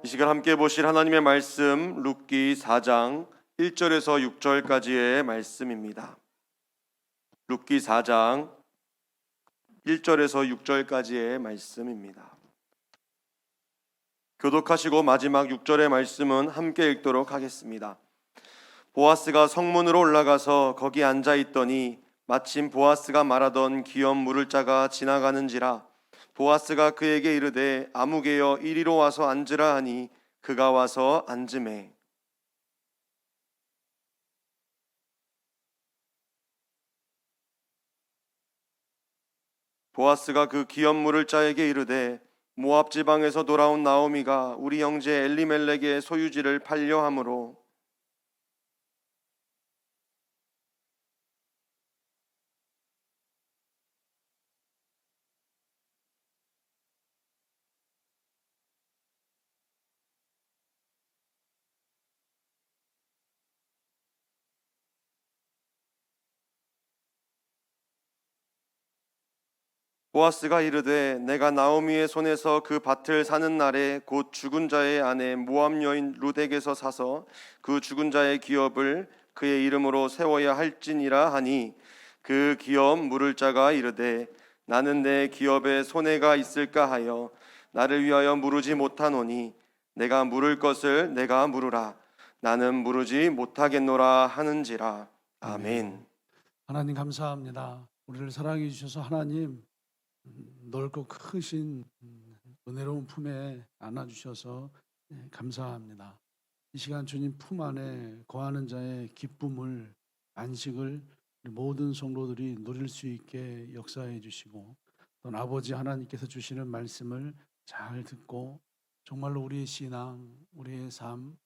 이 시간 함께 보실 하나님의 말씀 룻기 4장 1절에서 6절까지의 말씀입니다. 룻기 4장 1절에서 6절까지의 말씀입니다. 교독하시고 마지막 6절의 말씀은 함께 읽도록 하겠습니다. 보아스가 성문으로 올라가서 거기 앉아 있더니 마침 보아스가 말하던 기업 물을 자가 지나가는지라. 보아스가 그에게 이르되 아무개여 이리로 와서 앉으라 하니 그가 와서 앉으매. 보아스가 그 기업 물을 자에게 이르되 모압 지방에서 돌아온 나오미가 우리 형제 엘리멜렉의 소유지를 팔려 함으로 보아스가 이르되 내가 나오미의 손에서 그 밭을 사는 날에 곧 죽은 자의 아내 모압 여인 룻에게서 사서 그 죽은 자의 기업을 그의 이름으로 세워야 할지니라 하니 그 기업 물을 자가 이르되 나는 내 기업에 손해가 있을까 하여 나를 위하여 물으지 못하노니 내가 물을 것을 내가 물으라. 나는 물으지 못하겠노라 하는지라. 아멘. 하나님 감사합니다. 우리를 사랑해 주셔서 하나님 넓고 크신 은혜로운 품에 안아주셔서 감사합니다. 이 시간 주님 품 안에 거하는 자의 기쁨을, 안식을 우리 모든 성도들이 누릴 수 있게 역사해 주시고 또 아버지 하나님께서 주시는 말씀을 잘 듣고 정말로 우리의 신앙, 우리의 삶,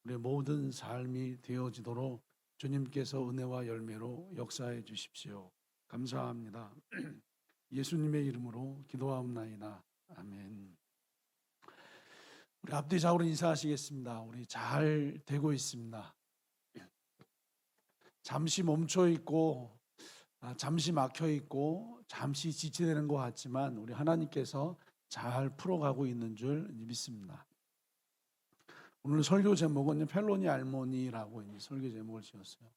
우리의 모든 삶이 되어지도록 주님께서 은혜와 열매로 역사해 주십시오. 감사합니다. 예수님의 이름으로 기도하옵나이다. 아멘. 우리 앞뒤 좌우로 인사하시겠습니다. 우리 잘 되고 있습니다. 잠시 멈춰 있고 잠시 막혀 있고 잠시 지체되는 것 같지만 우리 하나님께서 잘 풀어가고 있는 줄 믿습니다. 오늘 설교 제목은 펠로니 알모니라고 이제 설교 제목을 지었어요.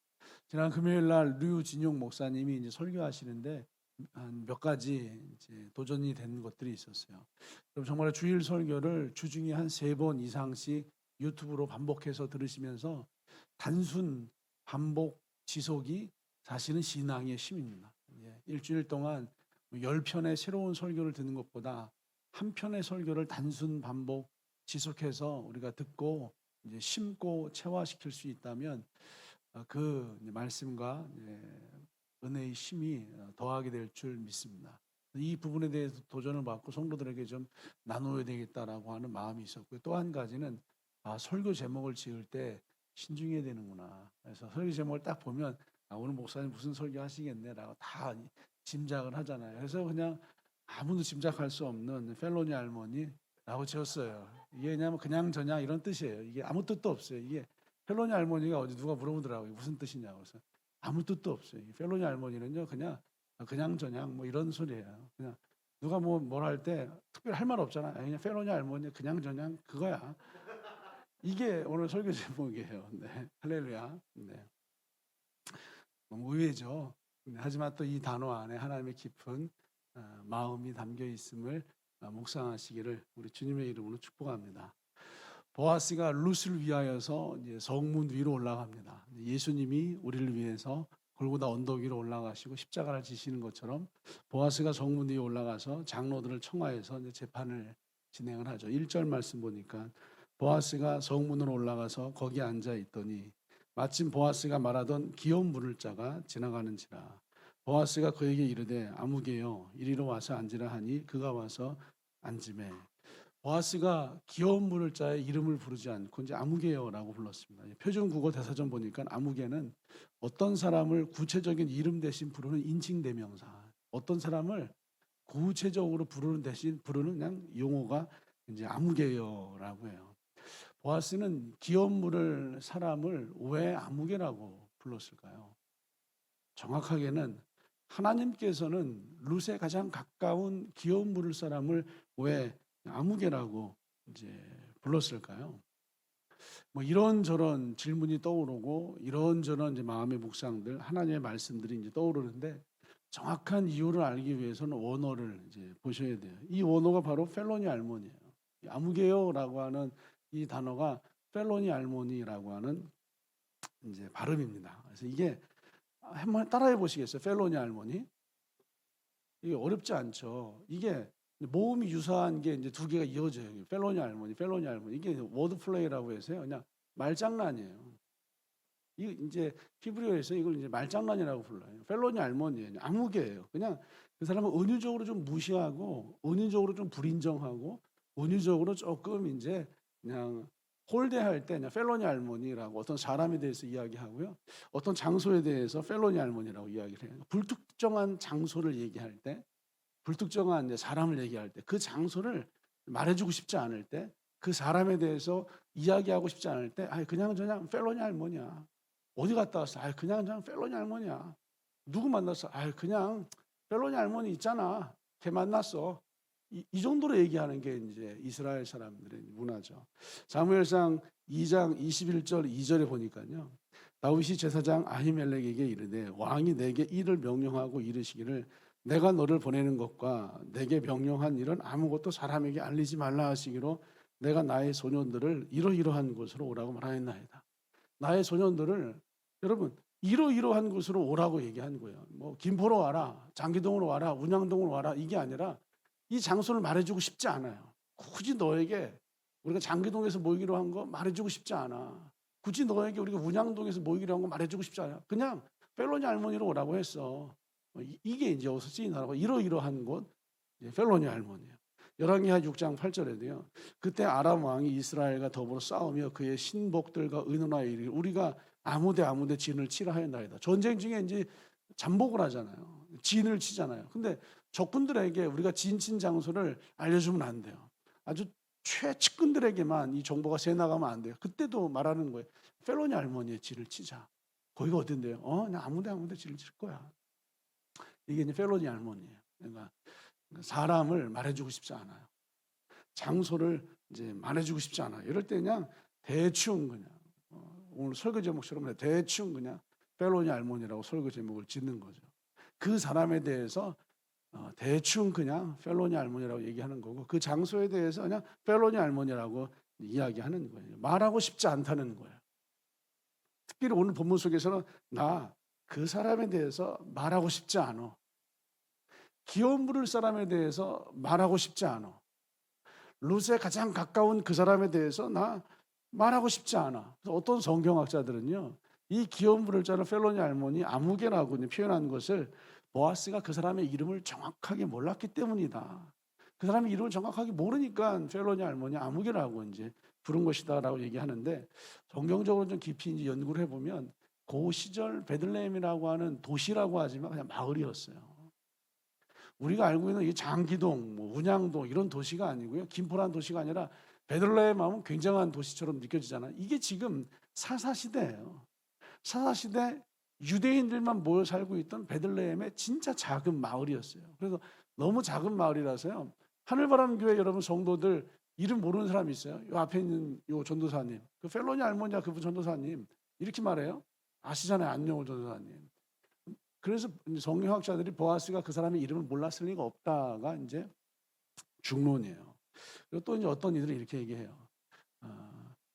지난 금요일 날 류진용 목사님이 이제 설교하시는데 한 몇 가지 이제 도전이 된 것들이 있었어요. 그럼 정말 주일 설교를 주중에 한 3번 이상씩 유튜브로 반복해서 들으시면서 단순 반복 지속이 사실은 신앙의 힘입니다. 일주일 동안 10편의 새로운 설교를 듣는 것보다 한 편의 설교를 단순 반복 지속해서 우리가 듣고 이제 심고 체화시킬 수 있다면 그 말씀과 은혜의 힘이 더하게 될 줄 믿습니다. 이 부분에 대해서 도전을 받고 성도들에게 좀 나눠야 되겠다라고 하는 마음이 있었고요. 또 한 가지는 설교 제목을 지을 때 신중해야 되는구나. 그래서 설교 제목을 딱 보면 오늘 목사님 무슨 설교 하시겠네라고 다 짐작을 하잖아요. 그래서 그냥 아무도 짐작할 수 없는 펠로니 알모니라고 지었어요. 이게 왜냐하면 그냥 저냥 이런 뜻이에요. 이게 아무 뜻도 없어요. 이게 펠로니 알모니가 어제 누가 물어보더라고요. 무슨 뜻이냐고. 그래서 아무 뜻도 없어요. 펠로니 알모니는요 그냥 저냥 뭐 이런 소리예요. 그냥 누가 뭘 할 때 특별히 할 말 없잖아. 그냥 펠로니 알모니 그냥 저냥 그거야. 이게 오늘 설교 제목이에요. 네, 할렐루야. 네, 너무 의외죠. 네, 하지만 또 이 단어 안에 하나님의 깊은 마음이 담겨 있음을 묵상하시기를 우리 주님의 이름으로 축복합니다. 보아스가 룻을 위하여서 이제 성문 위로 올라갑니다. 예수님이 우리를 위해서 골고다 언덕 위로 올라가시고 십자가를 지시는 것처럼 보아스가 성문 위에 올라가서 장로들을 청하여서 이제 재판을 진행을 하죠. 1절 말씀 보니까 보아스가 성문으로 올라가서 거기 앉아 있더니 마침 보아스가 말하던 기업 물을 자가 지나가는지라. 보아스가 그에게 이르되 아무개여 이리로 와서 앉으라 하니 그가 와서 앉으매. 보아스가 기업 물을 자의 이름을 부르지 않고 이제 아무개여라고 불렀습니다. 표준국어 대사전 보니까 아무개는 어떤 사람을 구체적인 이름 대신 부르는 인칭 대명사, 어떤 사람을 구체적으로 부르는 대신 부르는 그냥 용어가 이제 아무개여라고 해요. 보아스는 기업 물을 사람을 왜 아무개라고 불렀을까요? 정확하게는 하나님께서는 룻에 가장 가까운 기업 물을 사람을 왜 아무개라고 이제 불렀을까요? 뭐 이런저런 질문이 떠오르고 이런저런 이제 마음의 묵상들, 하나님의 말씀들이 이제 떠오르는데 정확한 이유를 알기 위해서는 원어를 이제 보셔야 돼요. 이 원어가 바로 펠로니 알모니예요. 아무개요라고 하는 이 단어가 펠로니 알모니라고 하는 이제 발음입니다. 그래서 이게 한번 따라해 보시겠어요? 펠로니 알모니? 이게 어렵지 않죠. 이게 모음이 유사한 게 이제 두 개가 이어져요. 펠로니 알모니, 펠로니 알모니. 이게 워드 플레이라고 해서요. 그냥 말장난이에요. 이 이제 히브리어에서 이걸 이제 말장난이라고 불러요. 펠로니 알모니예요. 아무개예요. 그냥 그 사람은 은유적으로 좀 무시하고, 은유적으로 좀 불인정하고, 은유적으로 조금 이제 그냥 홀대할 때 그냥 펠로니 알모니라고 어떤 사람에 대해서 이야기하고요. 어떤 장소에 대해서 펠로니 알모니라고 이야기를 해요. 불특정한 장소를 얘기할 때, 불특정한 이제 사람을 얘기할 때, 그 장소를 말해주고 싶지 않을 때, 그 사람에 대해서 이야기하고 싶지 않을 때, 그냥 저냥 펠로니 할머니야. 어디 갔다 왔어? 그냥 저냥 펠로니 할머니야. 누구 만났어? 그냥 펠로니 할머니 있잖아. 걔 만났어. 이 정도로 얘기하는 게 이제 이스라엘 사람들의 문화죠. 사무엘상 2장 21절 2절에 보니까요. 다윗이 제사장 아히멜렉에게 이르되 왕이 내게 이를 명령하고 이르시기를 내가 너를 보내는 것과 내게 명령한 일은 아무것도 사람에게 알리지 말라 하시기로 내가 나의 소년들을 이러이러한 곳으로 오라고 말하였나이다. 나의 소년들을 여러분 이러이러한 곳으로 오라고 얘기한 거예요. 뭐 김포로 와라, 장기동으로 와라, 운양동으로 와라 이게 아니라 이 장소를 말해주고 싶지 않아요. 굳이 너에게 우리가 장기동에서 모이기로 한 거 말해주고 싶지 않아. 굳이 너에게 우리가 운양동에서 모이기로 한 거 말해주고 싶지 않아. 그냥 펠로니 할머니로 오라고 했어. 이게 이제 여기서 쓰인 단어가 이러이러한 곳 펠로니 할머니예요. 열왕기하 6장 8절에도요. 그때 아람 왕이 이스라엘과 더불어 싸우며 그의 신복들과 의논하여 이르기를 우리가 아무데 진을 치라 하였나이다. 전쟁 중에 이제 잠복을 하잖아요. 진을 치잖아요. 근데 적군들에게 우리가 진 친 장소를 알려주면 안 돼요. 아주 최측근들에게만 이 정보가 새 나가면 안 돼요. 그때도 말하는 거예요. 펠로니 할머니의 진을 치자. 거기가 어딘데요? 그냥 아무데 진을 칠 거야. 이게 이제 펠로니 할머니예요. 그러니까 사람을 말해주고 싶지 않아요. 장소를 이제 말해주고 싶지 않아요. 이럴 때 그냥 대충 그냥 오늘 설교 제목처럼 대충 그냥 펠로니 할머니라고 설교 제목을 짓는 거죠. 그 사람에 대해서 대충 그냥 펠로니 할머니라고 얘기하는 거고 그 장소에 대해서 그냥 펠로니 할머니라고 이야기하는 거예요. 말하고 싶지 않다는 거예요. 특별히 오늘 본문 속에서는 나 그 사람에 대해서 말하고 싶지 않아. 기업 물을 사람에 대해서 말하고 싶지 않아. 룻에 가장 가까운 그 사람에 대해서 나 말하고 싶지 않아. 그래서 어떤 성경학자들은요, 이 기업 물을 자는 펠로니 할머니 아무개라고 표현한 것을 보아스가 그 사람의 이름을 정확하게 몰랐기 때문이다. 그 사람의 이름을 정확하게 모르니까 펠로니 할머니 아무개라고 이제 부른 것이다라고 얘기하는데 성경적으로 좀 깊이 이제 연구를 해보면 그 시절 베들레헴이라고 하는 도시라고 하지만 그냥 마을이었어요. 우리가 알고 있는 이 장기동, 운양동 이런 도시가 아니고요. 김포란 도시가 아니라 베들레헴 하면 굉장한 도시처럼 느껴지잖아요. 이게 지금 사사시대예요. 사사시대 유대인들만 모여 살고 있던 베들레헴의 진짜 작은 마을이었어요. 그래서 너무 작은 마을이라서요. 하늘바람 교회 여러분 성도들 이름 모르는 사람이 있어요. 요 앞에 있는 요 전도사님, 그 펠로니 할머니야 그분 전도사님 이렇게 말해요. 아시잖아요, 안녕호 전도사님. 그래서 성경학자들이 보아스가 그 사람의 이름을 몰랐을 리가 없다가 이제 중론이에요. 그리고 또 이제 어떤 이들이 이렇게 얘기해요.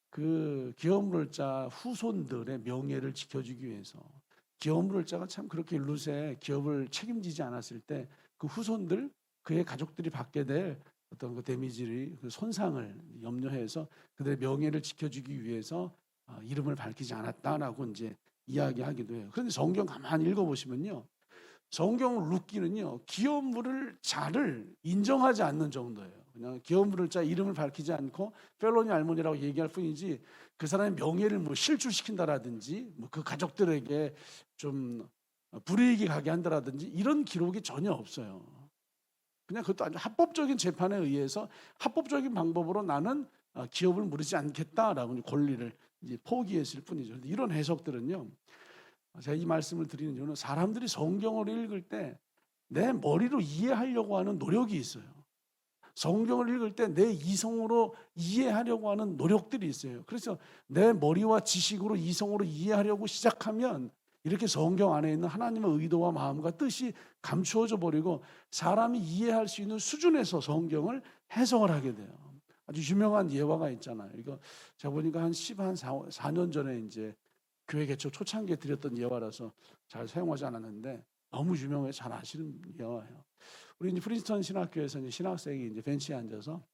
그 기업물자 후손들의 명예를 지켜주기 위해서 기업물자가 참 그렇게 룻의 기업을 책임지지 않았을 때 그 후손들 그의 가족들이 받게 될 어떤 그 데미지를 그 손상을 염려해서 그들의 명예를 지켜주기 위해서 이름을 밝히지 않았다라고 이제 이야기하기도 해요. 그런데 성경 가만히 읽어보시면요, 성경 룻기는요 기업 물을 자를 인정하지 않는 정도예요. 그냥 기업 물을 자 이름을 밝히지 않고 펠로니 할머니라고 얘기할 뿐이지 그 사람의 명예를 뭐 실추시킨다라든지 뭐 그 가족들에게 좀 불이익이 가게 한다라든지 이런 기록이 전혀 없어요. 그냥 그것도 아주 합법적인 재판에 의해서 합법적인 방법으로 나는 기업을 물으지 않겠다라고 권리를 이제 포기했을 뿐이죠. 이런 해석들은요, 제가 이 말씀을 드리는 이유는 사람들이 성경을 읽을 때 내 머리로 이해하려고 하는 노력이 있어요. 성경을 읽을 때 내 이성으로 이해하려고 하는 노력들이 있어요. 그래서 내 머리와 지식으로 이성으로 이해하려고 시작하면 이렇게 성경 안에 있는 하나님의 의도와 마음과 뜻이 감추어져 버리고 사람이 이해할 수 있는 수준에서 성경을 해석을 하게 돼요. 아주 유명한 예화가 있잖아요. 이거 제가 보니까 한 4년 전에 이제 교회 개척 초창기에 드렸던 예화라서 잘 사용하지 않았는데 너무 유명해서 잘 아시는 예화예요. 우리 이제 프린스턴 신학교에서 이제 신학생이 이제 벤치에 앉아서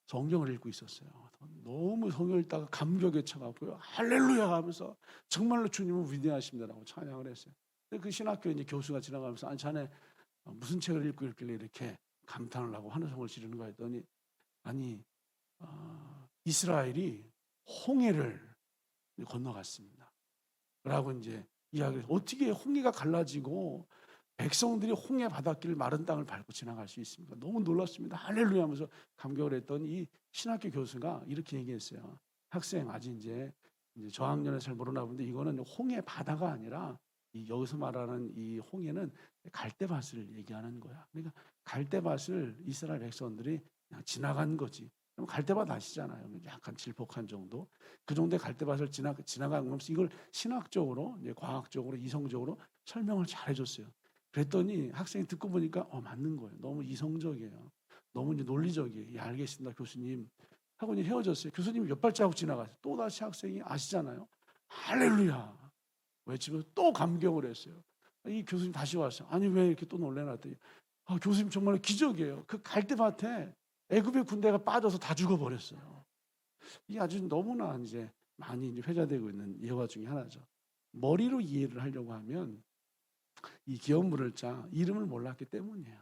성경을 읽고 있었어요. 너무 성경 읽다가 감격에 차갖고요. 할렐루야 하면서 정말로 주님은 위대하십니다라고 찬양을 했어요. 근데 그 신학교 이제 교수가 지나가면서 아니 자네 무슨 책을 읽고 있길래 이렇게 감탄을 하고 환호성을 지르는 거 했더니 아니 이스라엘이 홍해를 건너갔습니다. 라고 이제 이야기를 어떻게 홍해가 갈라지고 백성들이 홍해 바닷길 마른 땅을 밟고 지나갈 수 있습니까? 너무 놀랐습니다. 할렐루야 하면서 감격을 했더니 이 신학교 교수가 이렇게 얘기했어요. 학생 아직 이제 저학년에 잘 모르나 본데 이거는 홍해 바다가 아니라 여기서 말하는 이 홍해는 갈대밭을 얘기하는 거야. 그러니까 갈대밭을 이스라엘 백성들이 그냥 지나간 거지. 그럼 갈대밭 아시잖아요. 약간 질퍽한 정도. 그 정도의 갈대밭을 지나간 거면서 이걸 신학적으로, 이제 과학적으로, 이성적으로 설명을 잘 해줬어요. 그랬더니 학생이 듣고 보니까 맞는 거예요. 너무 이성적이에요. 너무 이제 논리적이에요. 예, 알겠습니다, 교수님. 하고 이제 헤어졌어요. 교수님이 몇 발자국 지나가서 또 다시 학생이 아시잖아요. 할렐루야 외치면서 또 감격을 했어요. 이 교수님 다시 왔어요. 아니 왜 이렇게 또 놀래놨더니 교수님 정말 기적이에요. 그 갈대밭에 애굽의 군대가 빠져서 다 죽어버렸어요. 이게 아주 너무나 이제 많이 이제 회자되고 있는 예화 중에 하나죠. 머리로 이해를 하려고 하면 이 기업 물을 자 이름을 몰랐기 때문이에요.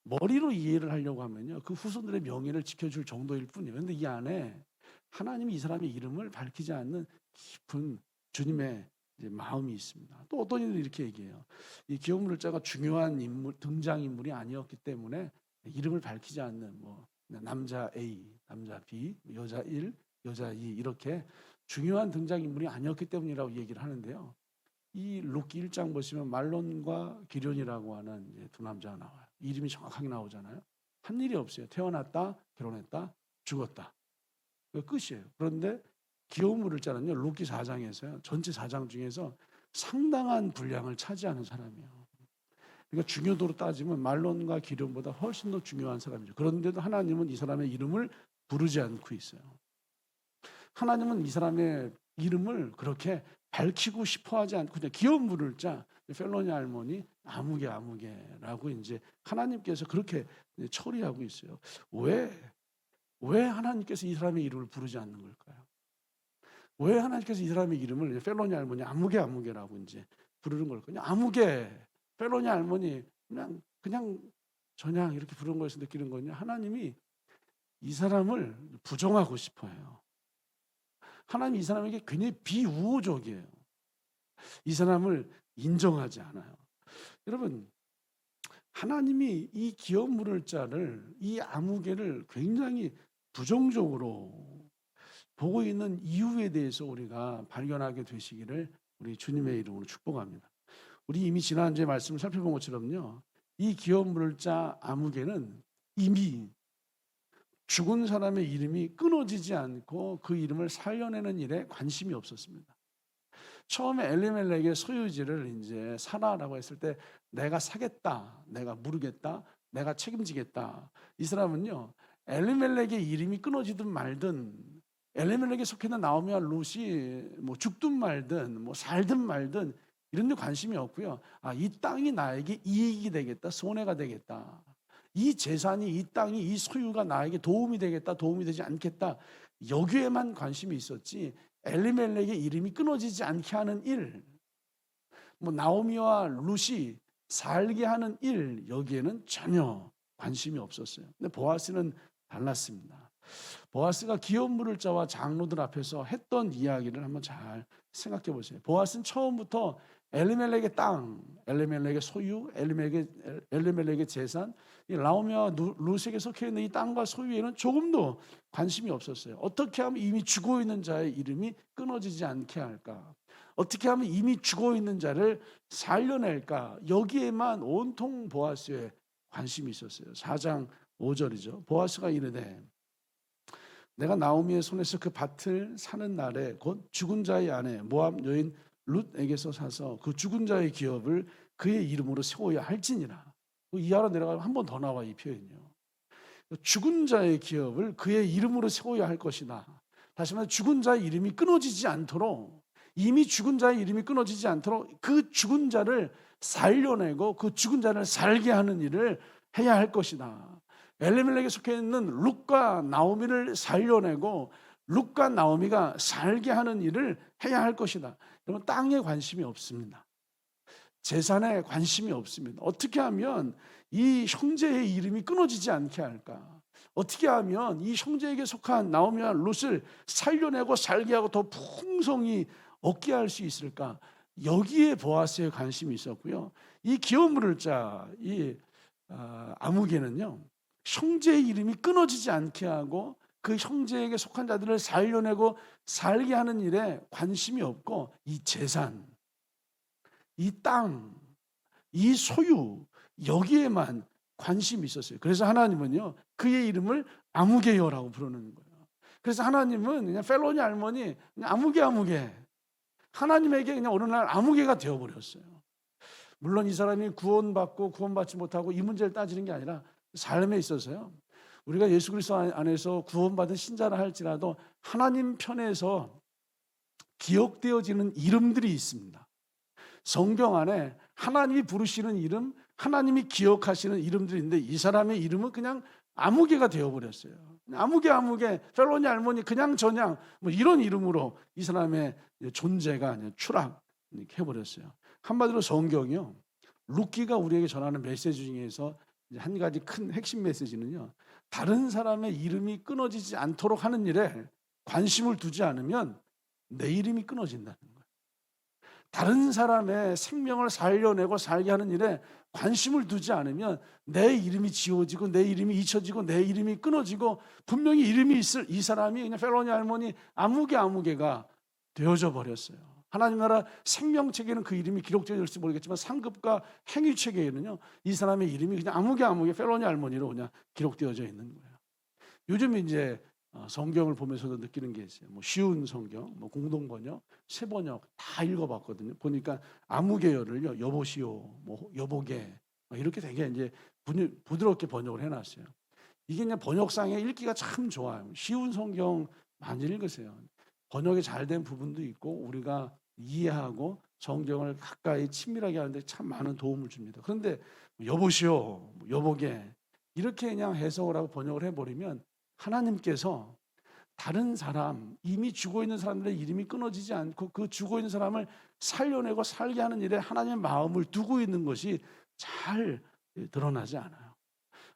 머리로 이해를 하려고 하면요, 그 후손들의 명예를 지켜줄 정도일 뿐이에요. 그런데 이 안에 하나님이 이 사람의 이름을 밝히지 않는 깊은 주님의 이제 마음이 있습니다. 또 어떤 이들은 이렇게 얘기해요. 이 기업 물을 자가 중요한 인물, 등장 인물이 아니었기 때문에 이름을 밝히지 않는 뭐 남자 A, 남자 B, 여자 1, 여자 2 이렇게 중요한 등장 인물이 아니었기 때문이라고 얘기를 하는데요. 이 룻기 1장 보시면 말론과 기련이라고 하는 이제 두 남자가 나와요. 이름이 정확하게 나오잖아요. 한 일이 없어요. 태어났다, 결혼했다, 죽었다. 그 끝이에요. 그런데 기업 물을 자는요, 룻기 4장에서요, 전체 4장 중에서 상당한 분량을 차지하는 사람이에요. 그러니까 중요도로 따지면 말론과 기련보다 훨씬 더 중요한 사람이죠. 그런데도 하나님은 이 사람의 이름을 부르지 않고 있어요. 하나님은 이 사람의 이름을 그렇게 밝히고 싶어하지 않고 그냥 기업 물을 자 펠로니 할머니 아무개라고 이제 하나님께서 그렇게 처리하고 있어요. 왜 하나님께서 이 사람의 이름을 부르지 않는 걸까요? 왜 하나님께서 이 사람의 이름을 펠로니 할머니 아무개라고 이제 부르는 걸까요? 아무개 펠로니 할머니 그냥 전향 이렇게 부르는 거에서 느끼는 거는요, 하나님이 이 사람을 부정하고 싶어해요. 하나님이 이 사람에게 굉장히 비우호적이에요. 이 사람을 인정하지 않아요. 여러분, 하나님이 이 기업 물을 자를, 이 아무개를 굉장히 부정적으로 보고 있는 이유에 대해서 우리가 발견하게 되시기를 우리 주님의 이름으로 축복합니다. 우리 이미 지난주에 말씀을 살펴본 것처럼요, 이 기업 물을 자 아무개는 이미 죽은 사람의 이름이 끊어지지 않고 그 이름을 살려내는 일에 관심이 없었습니다. 처음에 엘리멜렉의 소유지를 이제 사라라고 했을 때 내가 사겠다, 내가 물으겠다, 내가 책임지겠다. 이 사람은요, 엘리멜렉의 이름이 끊어지든 말든, 엘리멜렉에 속해 있는 나오미와 룻이 뭐 죽든 말든, 뭐 살든 말든 이런 데 관심이 없고요. 이 땅이 나에게 이익이 되겠다, 손해가 되겠다. 이 재산이, 이 땅이, 이 소유가 나에게 도움이 되겠다, 도움이 되지 않겠다, 여기에만 관심이 있었지 엘리멜렉의 이름이 끊어지지 않게 하는 일, 뭐 나오미와 룻이 살게 하는 일, 여기에는 전혀 관심이 없었어요. 근데 보아스는 달랐습니다. 보아스가 기업 물을 자와 장로들 앞에서 했던 이야기를 한번 잘 생각해 보세요. 보아스는 처음부터 엘리멜렉의 땅, 엘리멜렉의 소유, 엘리멜렉의 재산, 나오미와 룻에게 속해 있는 이 땅과 소유에는 조금도 관심이 없었어요. 어떻게 하면 이미 죽어 있는 자의 이름이 끊어지지 않게 할까? 어떻게 하면 이미 죽어 있는 자를 살려낼까? 여기에만 온통 보아스의 관심이 있었어요. 4장 5절이죠. 보아스가 이르되 내가 나오미의 손에서 그 밭을 사는 날에 곧 죽은 자의 아내 모압 여인 룻에게서 사서 그 죽은 자의 기업을 그의 이름으로 세워야 할지니라. 이하로 내려가면 한 번 더 나와 이 표현이요. 죽은 자의 기업을 그의 이름으로 세워야 할 것이다. 다시 말해 죽은 자의 이름이 끊어지지 않도록, 이미 죽은 자의 이름이 끊어지지 않도록 그 죽은 자를 살려내고 그 죽은 자를 살게 하는 일을 해야 할 것이다. 엘리멜렉에 속해 있는 룻과 나오미를 살려내고 룻과 나오미가 살게 하는 일을 해야 할 것이다. 여러분, 땅에 관심이 없습니다. 재산에 관심이 없습니다. 어떻게 하면 이 형제의 이름이 끊어지지 않게 할까? 어떻게 하면 이 형제에게 속한 나오미와 룻을 살려내고 살게 하고 더 풍성히 얻게 할 수 있을까? 여기에 보아스의 관심이 있었고요. 이 기업 물을 자, 이 아무개는요, 형제의 이름이 끊어지지 않게 하고 그 형제에게 속한 자들을 살려내고 살게 하는 일에 관심이 없고 이 재산, 이 땅, 이 소유, 여기에만 관심이 있었어요. 그래서 하나님은요, 그의 이름을 아무개요라고 부르는 거예요. 그래서 하나님은 그냥 펠로니 할머니 그냥 아무개 하나님에게 그냥 어느 날 아무개가 되어버렸어요. 물론 이 사람이 구원받고 구원받지 못하고 이 문제를 따지는 게 아니라 삶에 있어서요, 우리가 예수 그리스도 안에서 구원받은 신자라 할지라도 하나님 편에서 기억되어지는 이름들이 있습니다. 성경 안에 하나님이 부르시는 이름, 하나님이 기억하시는 이름들이 있는데 이 사람의 이름은 그냥 아무개가 되어버렸어요. 아무개, 펠로니 할머니 그냥 저냥 뭐 이런 이름으로 이 사람의 존재가 추락해버렸어요. 한마디로 성경이요, 루키가 우리에게 전하는 메시지 중에서 한 가지 큰 핵심 메시지는요, 다른 사람의 이름이 끊어지지 않도록 하는 일에 관심을 두지 않으면 내 이름이 끊어진다는 거예요. 다른 사람의 생명을 살려내고 살게 하는 일에 관심을 두지 않으면 내 이름이 지워지고 내 이름이 잊혀지고 내 이름이 끊어지고 분명히 이름이 있을 이 사람이 그냥 펠로니 할머니 아무개가 되어져 버렸어요. 하나님 나라 생명책에는 그 이름이 기록되어 있을지 모르겠지만 상급과 행위책에는요, 이 사람의 이름이 그냥 아무개 펠로니 할머니로 그냥 기록되어져 있는 거예요. 요즘 이제 성경을 보면서도 느끼는 게 있어요. 뭐 쉬운 성경, 뭐 공동번역, 새번역 다 읽어봤거든요. 보니까 아무개요를요, 여보시오, 뭐 여보게 이렇게 되게 이제 부드럽게 번역을 해놨어요. 이게 그냥 번역상에 읽기가 참 좋아요. 쉬운 성경 많이 읽으세요. 번역이 잘 된 부분도 있고 우리가 이해하고 성경을 가까이 친밀하게 하는데 참 많은 도움을 줍니다. 그런데 여보시오, 여보게 이렇게 그냥 해석을 하고 번역을 해버리면 하나님께서 다른 사람, 이미 죽어 있는 사람들의 이름이 끊어지지 않고 그 죽어 있는 사람을 살려내고 살게 하는 일에 하나님의 마음을 두고 있는 것이 잘 드러나지 않아요.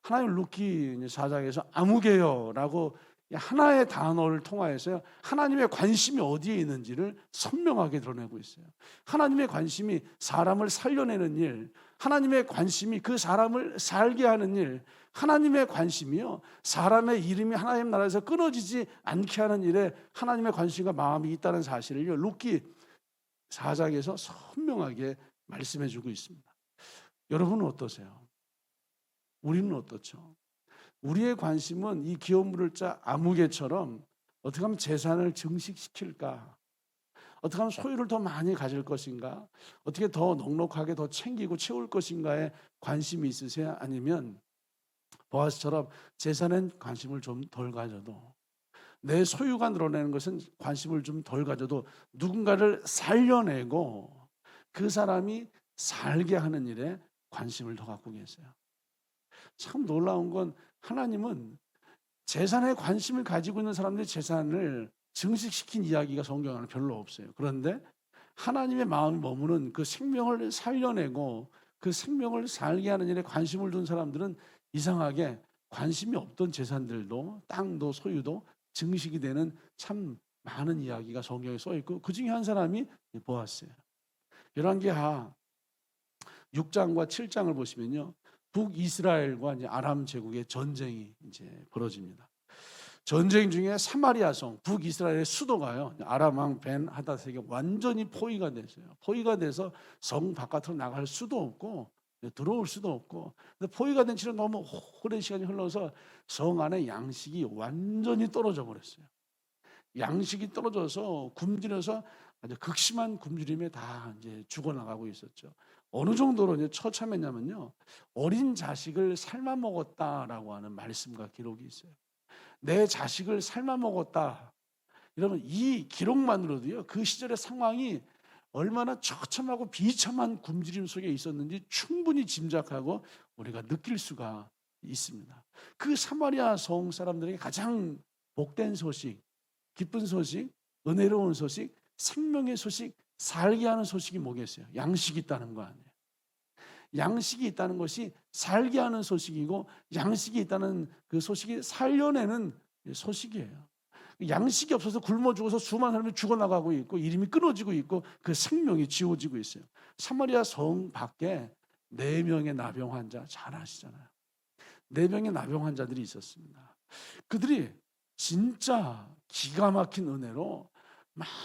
하나님 루키 4장에서 아무개요라고 하나의 단어를 통하여서 하나님의 관심이 어디에 있는지를 선명하게 드러내고 있어요. 하나님의 관심이 사람을 살려내는 일, 하나님의 관심이 그 사람을 살게 하는 일, 하나님의 관심이요, 사람의 이름이 하나님 나라에서 끊어지지 않게 하는 일에 하나님의 관심과 마음이 있다는 사실을요, 루키 4장에서 선명하게 말씀해 주고 있습니다. 여러분은 어떠세요? 우리는 어떻죠? 우리의 관심은 이 기업 물을 자 아무개처럼 어떻게 하면 재산을 증식시킬까? 어떻게 하면 소유를 더 많이 가질 것인가? 어떻게 더 넉넉하게 더 챙기고 채울 것인가에 관심이 있으세요? 아니면 보아스처럼 재산엔 관심을 좀 덜 가져도, 내 소유가 늘어나는 것은 관심을 좀 덜 가져도 누군가를 살려내고 그 사람이 살게 하는 일에 관심을 더 갖고 계세요. 참 놀라운 건 하나님은 재산에 관심을 가지고 있는 사람들의 재산을 증식시킨 이야기가 성경 안에 별로 없어요. 그런데 하나님의 마음이 머무는 그 생명을 살려내고 그 생명을 살게 하는 일에 관심을 둔 사람들은 이상하게 관심이 없던 재산들도 땅도 소유도 증식이 되는 참 많은 이야기가 성경에 써 있고 그 중에 한 사람이 보아스예요. 열왕기하 6장과 7장을 보시면요, 북이스라엘과 이제 아람 제국의 전쟁이 이제 벌어집니다. 전쟁 중에 사마리아 성, 북이스라엘의 수도가요, 아람 왕 벤 하닷에게 완전히 포위가 됐어요. 포위가 돼서 성 바깥으로 나갈 수도 없고 들어올 수도 없고, 포위가 된 채로 너무 오랜 시간이 흘러서 성 안에 양식이 완전히 떨어져 버렸어요. 양식이 떨어져서 굶주려서 아주 극심한 굶주림에 다 이제 죽어나가고 있었죠. 어느 정도로 이제 처참했냐면요, 어린 자식을 삶아 먹었다라고 하는 말씀과 기록이 있어요. 내 자식을 삶아 먹었다. 여러분, 이 기록만으로도요, 그 시절의 상황이 얼마나 처참하고 비참한 굶주림 속에 있었는지 충분히 짐작하고 우리가 느낄 수가 있습니다. 그 사마리아 성 사람들에게 가장 복된 소식, 기쁜 소식, 은혜로운 소식, 생명의 소식, 살게 하는 소식이 뭐겠어요? 양식이 있다는 거 아니에요. 양식이 있다는 것이 살게 하는 소식이고, 양식이 있다는 그 소식이 살려내는 소식이에요. 양식이 없어서 굶어 죽어서 수많은 사람이 죽어나가고 있고, 이름이 끊어지고 있고, 그 생명이 지워지고 있어요. 사마리아 성 밖에 4명의 나병 환자, 잘 아시잖아요. 4명의 나병 환자들이 있었습니다. 그들이 진짜 기가 막힌 은혜로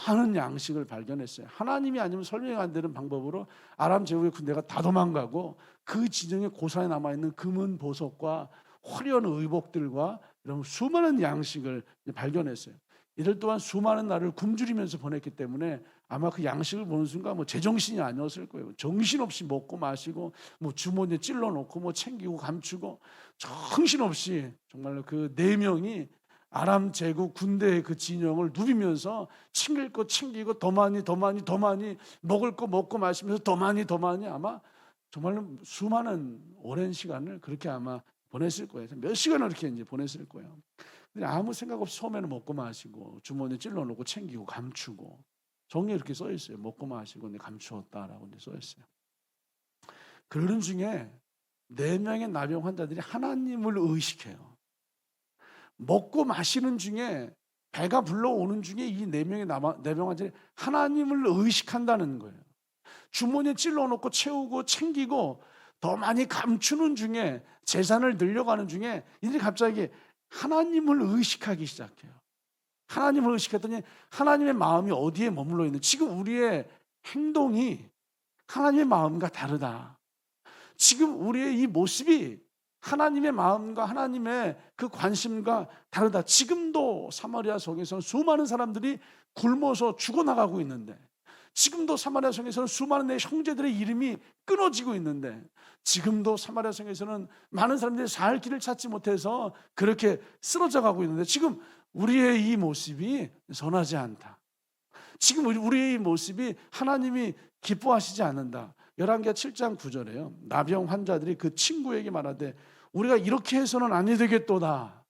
많은 양식을 발견했어요. 하나님이 아니면 설명이 안 되는 방법으로 아람 제국의 군대가 다 도망가고, 그 지정의 고사에 남아있는 금은 보석과 화려한 의복들과 이런 수많은 양식을 발견했어요. 이들 또한 수많은 날을 굶주리면서 보냈기 때문에 아마 그 양식을 보는 순간 뭐 제정신이 아니었을 거예요. 정신없이 먹고 마시고, 뭐 주머니에 찔러놓고 뭐 챙기고 감추고, 정신없이 정말로 그 4명이 아람 제국 군대의 그 진영을 누비면서 챙길 거 챙기고, 더 많이 먹을 거 먹고 마시면서 더 많이 아마 정말로 수많은 오랜 시간을 그렇게 아마 보냈을 거예요. 몇 시간을 이렇게 이제 보냈을 거예요. 근데 아무 생각 없이 처음에는 먹고 마시고, 주머니에 찔러놓고 챙기고 감추고, 종이에 이렇게 써 있어요. 먹고 마시고 감추었다라고 이제 써 있어요. 그러는 중에 4명의 나병 환자들이 하나님을 의식해요. 먹고 마시는 중에, 배가 불러오는 중에 이 4명의 나병 환자들이 하나님을 의식한다는 거예요. 주머니에 찔러놓고 채우고 챙기고 더 많이 감추는 중에, 재산을 늘려가는 중에 이들이 갑자기 하나님을 의식하기 시작해요. 하나님을 의식했더니 하나님의 마음이 어디에 머물러 있는, 지금 우리의 행동이 하나님의 마음과 다르다. 지금 우리의 이 모습이 하나님의 마음과 하나님의 그 관심과 다르다. 지금도 사마리아 성에서는 수많은 사람들이 굶어서 죽어나가고 있는데, 지금도 사마리아 성에서는 수많은 내 형제들의 이름이 끊어지고 있는데, 지금도 사마리아 성에서는 많은 사람들이 살 길을 찾지 못해서 그렇게 쓰러져 가고 있는데, 지금 우리의 이 모습이 선하지 않다. 지금 우리의 이 모습이 하나님이 기뻐하시지 않는다. 열왕기하 7장 9절에요. 나병 환자들이 그 친구에게 말하되, 우리가 이렇게 해서는 아니 되겠도다.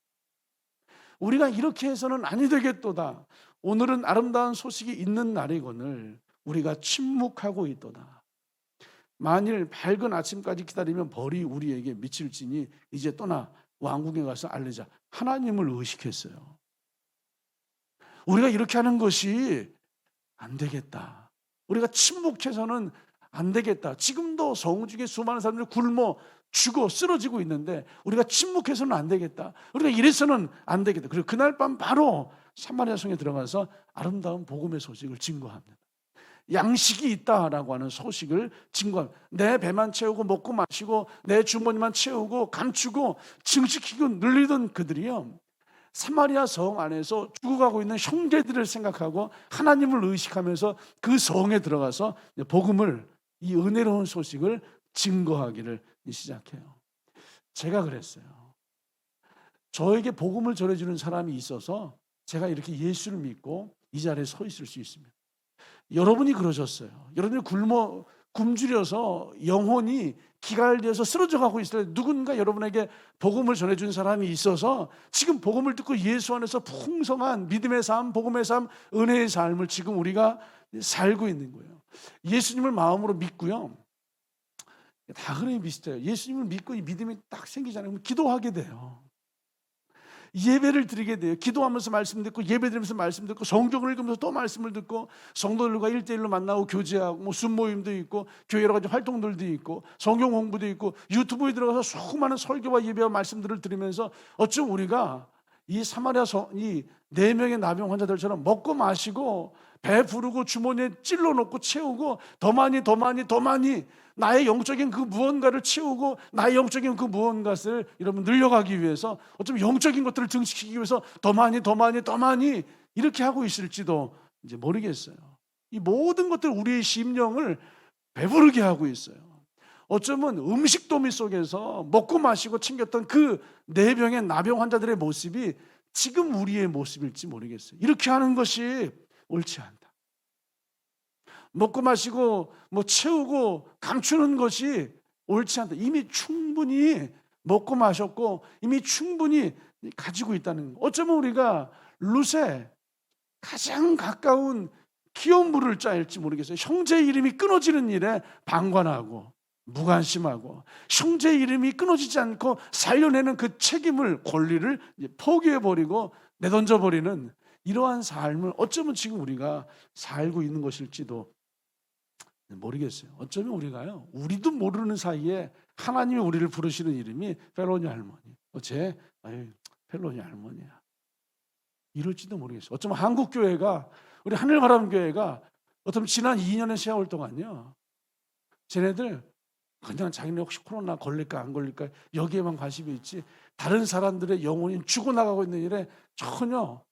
우리가 이렇게 해서는 아니 되겠도다. 오늘은 아름다운 소식이 있는 날이거늘 우리가 침묵하고 있도다. 만일 밝은 아침까지 기다리면 벌이 우리에게 미칠지니 이제 떠나 왕궁에 가서 알리자. 하나님을 의식했어요. 우리가 이렇게 하는 것이 안 되겠다. 우리가 침묵해서는 안 되겠다. 지금도 성 중에 수많은 사람들이 굶어 죽어 쓰러지고 있는데 우리가 침묵해서는 안 되겠다. 우리가 이래서는 안 되겠다. 그리고 그날 밤 바로 사마리아 성에 들어가서 아름다운 복음의 소식을 증거합니다. 양식이 있다라고 하는 소식을 증거합니다. 내 배만 채우고 먹고 마시고 내 주머니만 채우고 감추고 증식히고 늘리던 그들이요, 사마리아 성 안에서 죽어가고 있는 형제들을 생각하고 하나님을 의식하면서 그 성에 들어가서 복음을, 이 은혜로운 소식을 증거하기를 시작해요. 제가 그랬어요. 저에게 복음을 전해주는 사람이 있어서 제가 이렇게 예수를 믿고 이 자리에 서 있을 수 있습니다. 여러분이 그러셨어요. 여러분이 굶주려서 영혼이 기갈되어서 쓰러져 가고 있을 때 누군가 여러분에게 복음을 전해준 사람이 있어서 지금 복음을 듣고 예수 안에서 풍성한 믿음의 삶, 복음의 삶, 은혜의 삶을 지금 우리가 살고 있는 거예요. 예수님을 마음으로 믿고요, 다 그런 비슷해요. 예수님을 믿고 이 믿음이 딱 생기잖아요. 그럼 기도하게 돼요. 예배를 드리게 돼요. 기도하면서 말씀 듣고, 예배 드리면서 말씀 듣고, 성경을 읽으면서 또 말씀을 듣고, 성도들과 1대1로 만나고 교제하고, 뭐 순모임도 있고, 교회 여러 가지 활동들도 있고, 성경 공부도 있고, 유튜브에 들어가서 수많은 설교와 예배와 말씀들을 들으면서 어쩜 우리가 이 사마리아 이 4명의 나병 환자들처럼 먹고 마시고 배 부르고 주머니에 찔러 놓고 채우고 더 많이 나의 영적인 그 무언가를 채우고 나의 영적인 그 무언가를 여러분 늘려가기 위해서 어쩌면 영적인 것들을 증식시키기 위해서 더 많이 이렇게 하고 있을지도 이제 모르겠어요. 이 모든 것들 우리의 심령을 배부르게 하고 있어요. 어쩌면 음식 도미 속에서 먹고 마시고 챙겼던 그 4병의 나병 환자들의 모습이 지금 우리의 모습일지 모르겠어요. 이렇게 하는 것이 옳지 않다. 먹고 마시고 채우고 감추는 것이 옳지 않다. 이미 충분히 먹고 마셨고 이미 충분히 가지고 있다는 거. 어쩌면 우리가 룻에 가장 가까운 기업물을 짜일지 모르겠어요. 형제의 이름이 끊어지는 일에 방관하고 무관심하고 형제의 이름이 끊어지지 않고 살려내는 그 책임을 권리를 포기해버리고 내던져버리는 이러한 삶을 어쩌면 지금 우리가 살고 있는 것일지도 모르겠어요. 어쩌면 우리도 모르는 사이에 하나님이 우리를 부르시는 이름이 펠로니 할머니. 펠로니 할머니야. 이럴지도 모르겠어요. 어쩌면 한국교회가 우리 하늘바람교회가 어쩌면 지난 2년의 세월 동안요, 쟤네들 그냥 자기네 혹시 코로나 걸릴까 안 걸릴까 여기에만 관심이 있지 다른 사람들의 영혼이 죽어나가고 있는 일에 전혀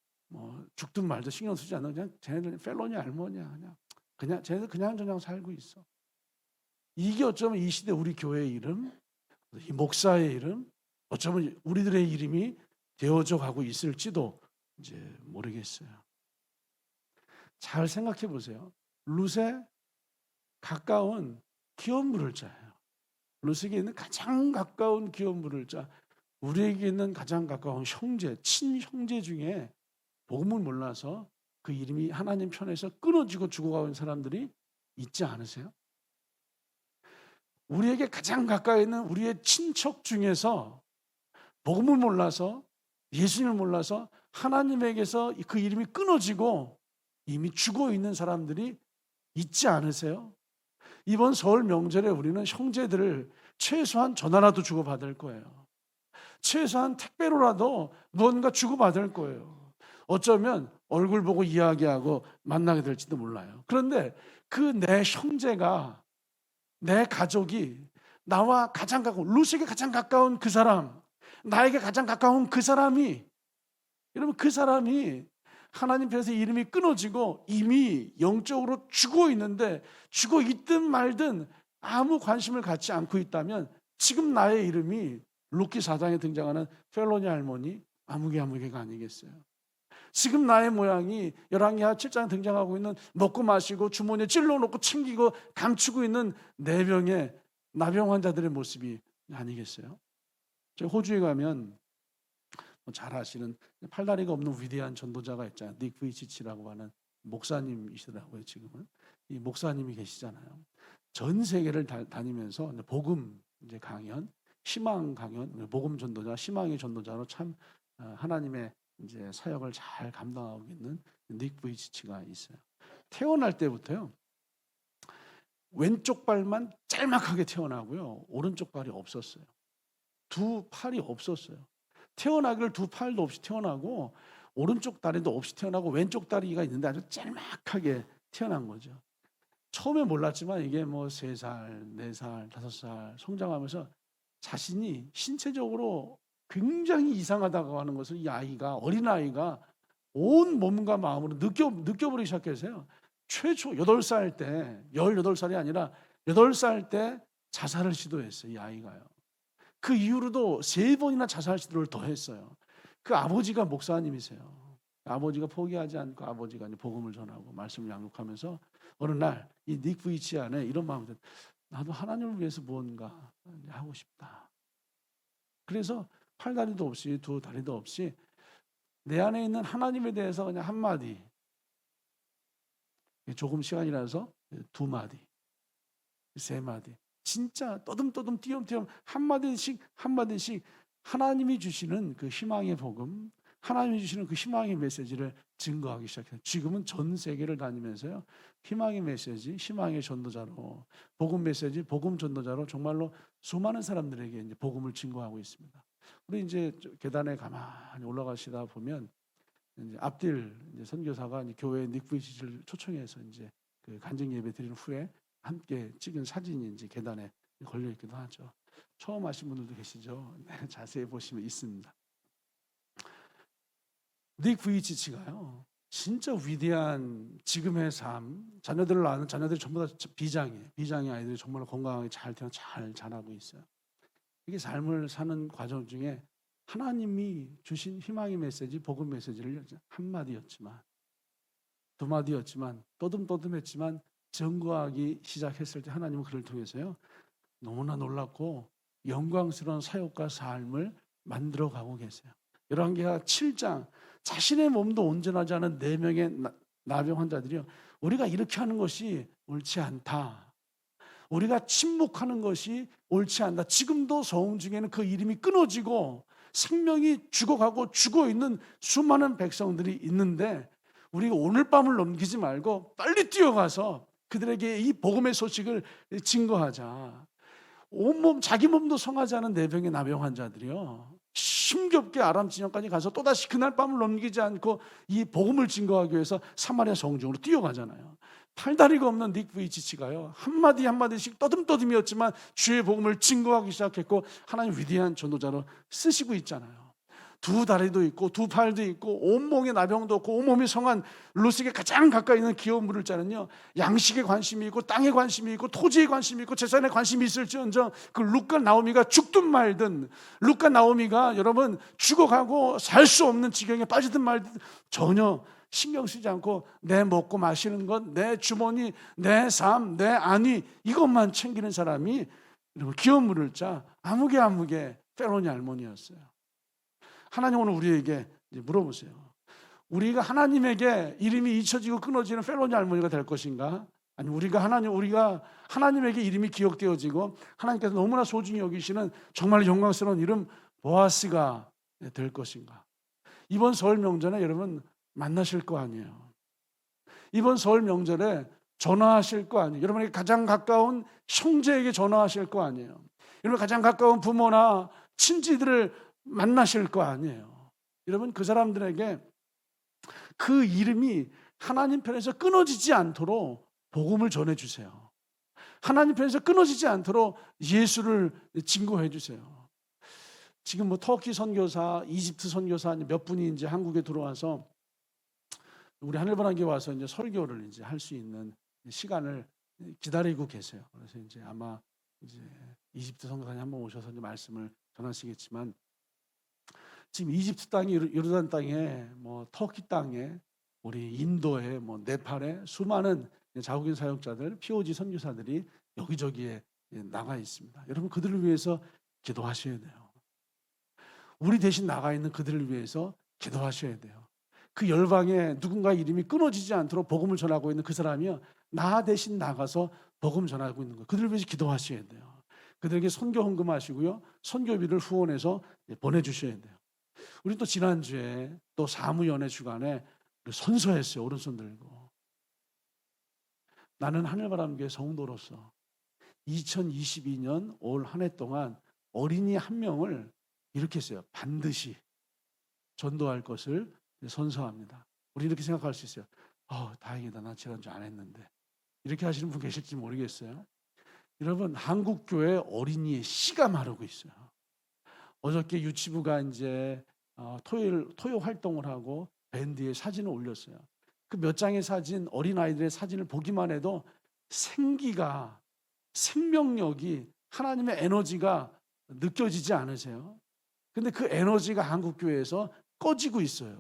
죽든 말든 신경 쓰지 않는 그냥 쟤네들 펠로니 할머니야. 그냥 쟤네들 그냥 살고 있어. 이게 어쩌면 이 시대 우리 교회의 이름, 이 목사의 이름, 어쩌면 우리들의 이름이 되어져 가고 있을지도 이제 모르겠어요. 잘 생각해 보세요. 룻에 가까운 기업물을 짜요. 룻에게 있는 가장 가까운 기업물을 짜. 우리에게 있는 가장 가까운 형제, 친형제 중에 복음을 몰라서 그 이름이 하나님 편에서 끊어지고 죽어가고 있는 사람들이 있지 않으세요? 우리에게 가장 가까이 있는 우리의 친척 중에서 복음을 몰라서 예수님을 몰라서 하나님에게서 그 이름이 끊어지고 이미 죽어 있는 사람들이 있지 않으세요? 이번 설 명절에 우리는 형제들을 최소한 전화라도 주고받을 거예요. 최소한 택배로라도 무언가 주고받을 거예요. 어쩌면 얼굴 보고 이야기하고 만나게 될지도 몰라요. 그런데 그 내 형제가, 내 가족이 나와 가장 가까운, 룻에게 가장 가까운 그 사람, 나에게 가장 가까운 그 사람이, 여러분 그 사람이 하나님 편에서 이름이 끊어지고 이미 영적으로 죽어 있는데, 죽어 있든 말든 아무 관심을 갖지 않고 있다면 지금 나의 이름이 룻기 4장에 등장하는 펠로니 할머니 아무개가 아니겠어요? 지금 나의 모양이 열왕기하 7장에 등장하고 있는 먹고 마시고 주머니에 찔러놓고 챙기고 감추고 있는 4병의 나병 환자들의 모습이 아니겠어요? 제가 호주에 가면 잘 아시는 팔다리가 없는 위대한 전도자가 있잖아요. 닉 부이치치라고 하는 목사님이시더라고요. 지금은 이 목사님이 계시잖아요. 전 세계를 다니면서 복음 이제 강연, 희망 강연, 복음 전도자, 희망의 전도자로 참 하나님의 이제 사역을 잘 감당하고 있는 닉 부이치치가 있어요. 태어날 때부터요, 왼쪽 발만 짤막하게 태어나고요, 오른쪽 발이 없었어요. 두 팔이 없었어요. 태어나기를 두 팔도 없이 태어나고 오른쪽 다리도 없이 태어나고 왼쪽 다리가 있는데 아주 짤막하게 태어난 거죠. 처음에 몰랐지만 이게 3살, 4살, 5살 성장하면서 자신이 신체적으로 굉장히 이상하다고 하는 것을 이 아이가, 어린아이가 온 몸과 마음으로 느껴버리기 시작해서요. 최초 8살 때, 18살이 아니라 8살 때 자살을 시도했어요. 이 아이가요. 그 이후로도 3번이나 자살 시도를 더 했어요. 그 아버지가 목사님이세요. 아버지가 포기하지 않고 아버지가 복음을 전하고 말씀을 양육하면서 어느 날 이 닉 부이치 안에 이런 마음이 들어요. 나도 하나님을 위해서 무언가 하고 싶다. 그래서 팔다리도 없이 두 다리도 없이 내 안에 있는 하나님에 대해서 그냥 한마디, 조금 시간이라서 2마디, 3마디, 진짜 떠듬떠듬 띄엄띄엄 한마디씩 하나님이 주시는 그 희망의 복음, 하나님이 주시는 그 희망의 메시지를 증거하기 시작해요. 지금은 전 세계를 다니면서요, 희망의 메시지, 희망의 전도자로, 복음 메시지, 복음 전도자로 정말로 수많은 사람들에게 이제 복음을 증거하고 있습니다. 우리 이제 계단에 가만히 올라가시다 보면 이제 앞딜 이제 선교사가 이제 교회 닉브이치를 초청해서 이제 그 간증 예배 드린 후에 함께 찍은 사진이 이제 계단에 걸려 있기도 하죠. 처음 하신 분들도 계시죠. 네, 자세히 보시면 있습니다. 닉 부이치치가요, 진짜 위대한 지금의 삶, 자녀들을 낳는 자녀들이 전부 다 비장의 아이들이 정말 건강하게 잘 태어 잘 자라고 있어요. 이게 삶을 사는 과정 중에 하나님이 주신 희망의 메시지, 복음 메시지를 한마디였지만, 두마디였지만, 떠듬떠듬했지만 증거하기 시작했을 때 하나님은 그를 통해서요, 너무나 놀랍고 영광스러운 사역과 삶을 만들어가고 계세요. 열왕기하 7장, 자신의 몸도 온전하지 않은 4명의 나병 환자들이요, 우리가 이렇게 하는 것이 옳지 않다, 우리가 침묵하는 것이 옳지 않다. 지금도 성움 중에는 그 이름이 끊어지고 생명이 죽어가고 죽어있는 수많은 백성들이 있는데, 우리가 오늘 밤을 넘기지 말고 빨리 뛰어가서 그들에게 이 복음의 소식을 증거하자. 온몸, 자기 몸도 성하지 않은 4병의 나병 환자들이요, 힘겹게 아람 진영까지 가서 또다시 그날 밤을 넘기지 않고 이 복음을 증거하기 위해서 사마리아 성중으로 뛰어가잖아요. 팔다리가 없는 닉 부이치치가요, 한마디 한마디씩 떠듬떠듬이었지만 주의 복음을 증거하기 시작했고 하나님 위대한 전도자로 쓰시고 있잖아요. 2다리도 있고 2팔도 있고 온몸에 나병도 없고 온몸이 성한 루스에게 가장 가까이 있는 귀여운 물을 자는요, 양식에 관심이 있고 땅에 관심이 있고 토지에 관심이 있고 재산에 관심이 있을지언정 그 룻과 나오미가 죽든 말든, 룻과 나오미가 여러분 죽어가고 살 수 없는 지경에 빠지든 말든 전혀 신경 쓰지 않고 내 먹고 마시는 것, 내 주머니, 내 삶, 내 안위, 이것만 챙기는 사람이 여러분 귀여운 물을 자 아무개 페로니 할머니였어요. 하나님 오늘 우리에게 물어보세요. 우리가 하나님에게 이름이 잊혀지고 끊어지는 페로니 할머니가 될 것인가? 아니 우리가 하나님에게 이름이 기억되어지고 하나님께서 너무나 소중히 여기시는 정말 영광스러운 이름 보아스가 될 것인가? 이번 설 명절에 여러분 만나실 거 아니에요. 이번 설 명절에 전화하실 거 아니에요. 여러분에게 가장 가까운 형제에게 전화하실 거 아니에요. 여러분 가장 가까운 부모나 친지들을 만나실 거 아니에요. 여러분 그 사람들에게 그 이름이 하나님 편에서 끊어지지 않도록 복음을 전해주세요. 하나님 편에서 끊어지지 않도록 예수를 증거해 주세요. 지금 뭐 터키 선교사, 이집트 선교사 몇 분이 이제 한국에 들어와서 우리 하늘바람교회 와서 이제 설교를 이제 할 수 있는 시간을 기다리고 계세요. 그래서 이제 아마 이제 이집트 선교사님 한번 오셔서 이제 말씀을 전하시겠지만, 지금 이집트 땅에, 요르단 땅에, 뭐 터키 땅에, 우리 인도에, 뭐 네팔에 수많은 자국인 사역자들, POG 선교사들이 여기저기에 나가 있습니다. 여러분 그들을 위해서 기도하셔야 돼요. 우리 대신 나가 있는 그들을 위해서 기도하셔야 돼요. 그 열방에 누군가 이름이 끊어지지 않도록 복음을 전하고 있는 그 사람이요, 나 대신 나가서 복음 전하고 있는 거예요. 그들을 위해서 기도하셔야 돼요. 그들에게 선교 헌금하시고요, 선교비를 후원해서 보내주셔야 돼요. 우리 또 지난주에 또 사무연회 주간에 선서했어요. 오른손 들고. 나는 하늘바람교회 성도로서 2022년 올 한 해 동안 어린이 한 명을 이렇게 했어요. 반드시 전도할 것을 선서합니다. 우리 이렇게 생각할 수 있어요. 다행이다. 나 지난주 안 했는데. 이렇게 하시는 분 계실지 모르겠어요. 여러분 한국교회 어린이의 씨가 마르고 있어요. 어저께 유치부가 이제 토요 활동을 하고 밴드에 사진을 올렸어요. 그 몇 장의 사진, 어린아이들의 사진을 보기만 해도 생기가, 생명력이, 하나님의 에너지가 느껴지지 않으세요? 근데 그 에너지가 한국교회에서 꺼지고 있어요.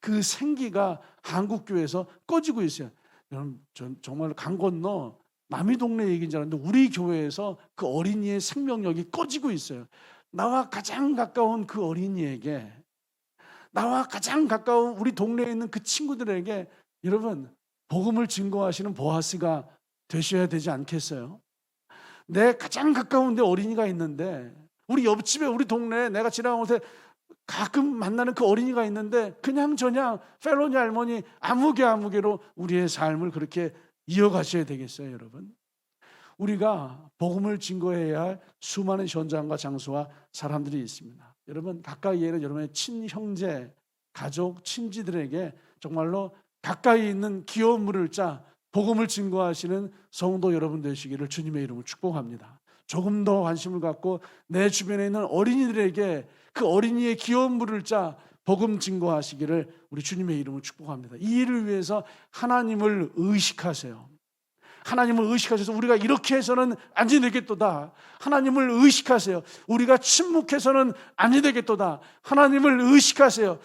그 생기가 한국교회에서 꺼지고 있어요. 여러분 정말 강 건너 남의 동네 얘기인 줄 알았는데 우리 교회에서 그 어린이의 생명력이 꺼지고 있어요. 나와 가장 가까운 그 어린이에게, 나와 가장 가까운 우리 동네에 있는 그 친구들에게 여러분 복음을 증거하시는 보아스가 되셔야 되지 않겠어요? 내 가장 가까운 데 어린이가 있는데, 우리 옆집에 우리 동네에 내가 지나가면서 가끔 만나는 그 어린이가 있는데 그냥저냥 펠로니 할머니 아무개로 우리의 삶을 그렇게 이어가셔야 되겠어요. 여러분 우리가 복음을 증거해야 할 수많은 현장과 장소와 사람들이 있습니다. 여러분 가까이에 있는 여러분의 친형제, 가족, 친지들에게 정말로 가까이 있는 귀여운 물을 짜 복음을 증거하시는 성도 여러분 되시기를 주님의 이름으로 축복합니다. 조금 더 관심을 갖고 내 주변에 있는 어린이들에게 그 어린이의 귀여운 물을 짜 복음 증거하시기를 우리 주님의 이름으로 축복합니다. 이 일을 위해서 하나님을 의식하세요. 하나님을 의식하셔서 우리가 이렇게 해서는 아니 되겠도다. 하나님을 의식하세요. 우리가 침묵해서는 아니 되겠도다. 하나님을 의식하세요.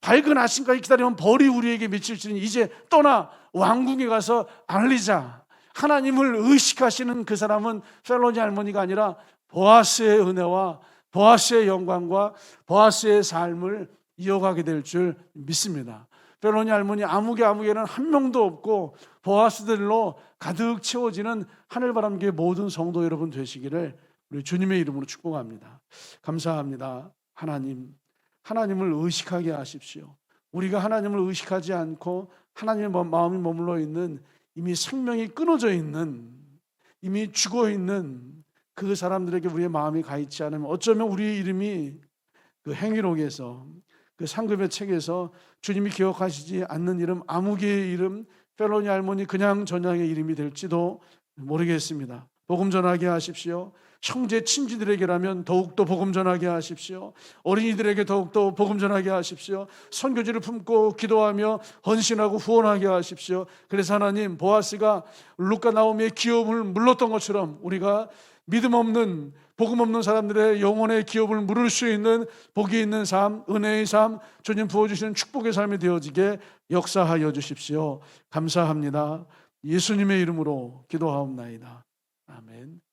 밝은 아침까지 기다리면 벌이 우리에게 미칠지니 이제 떠나 왕궁에 가서 알리자. 하나님을 의식하시는 그 사람은 펠로니 할머니가 아니라 보아스의 은혜와 보아스의 영광과 보아스의 삶을 이어가게 될 줄 믿습니다. 펠로니 할머니 아무개는 한 명도 없고 보아스들로 가득 채워지는 하늘바람교회 모든 성도 여러분 되시기를 우리 주님의 이름으로 축복합니다. 감사합니다. 하나님을 의식하게 하십시오. 우리가 하나님을 의식하지 않고 하나님의 마음이 머물러 있는 이미 생명이 끊어져 있는, 이미 죽어 있는 그 사람들에게 우리의 마음이 가 있지 않으면 어쩌면 우리의 이름이 그 행위록에서, 그 상급의 책에서 주님이 기억하시지 않는 이름, 아무개의 이름, 펠로니 할머니 그냥 전향의 이름이 될지도 모르겠습니다. 복음 전하게 하십시오. 형제 친지들에게라면 더욱더 복음 전하게 하십시오. 어린이들에게 더욱더 복음 전하게 하십시오. 선교지를 품고 기도하며 헌신하고 후원하게 하십시오. 그래서 하나님, 보아스가 루카 나오미의 기업을 물렀던 것처럼 우리가 믿음 없는, 복음 없는 사람들의 영혼의 기업을 물을 수 있는 복이 있는 삶, 은혜의 삶, 주님 부어주시는 축복의 삶이 되어지게 역사하여 주십시오. 감사합니다. 예수님의 이름으로 기도하옵나이다. 아멘.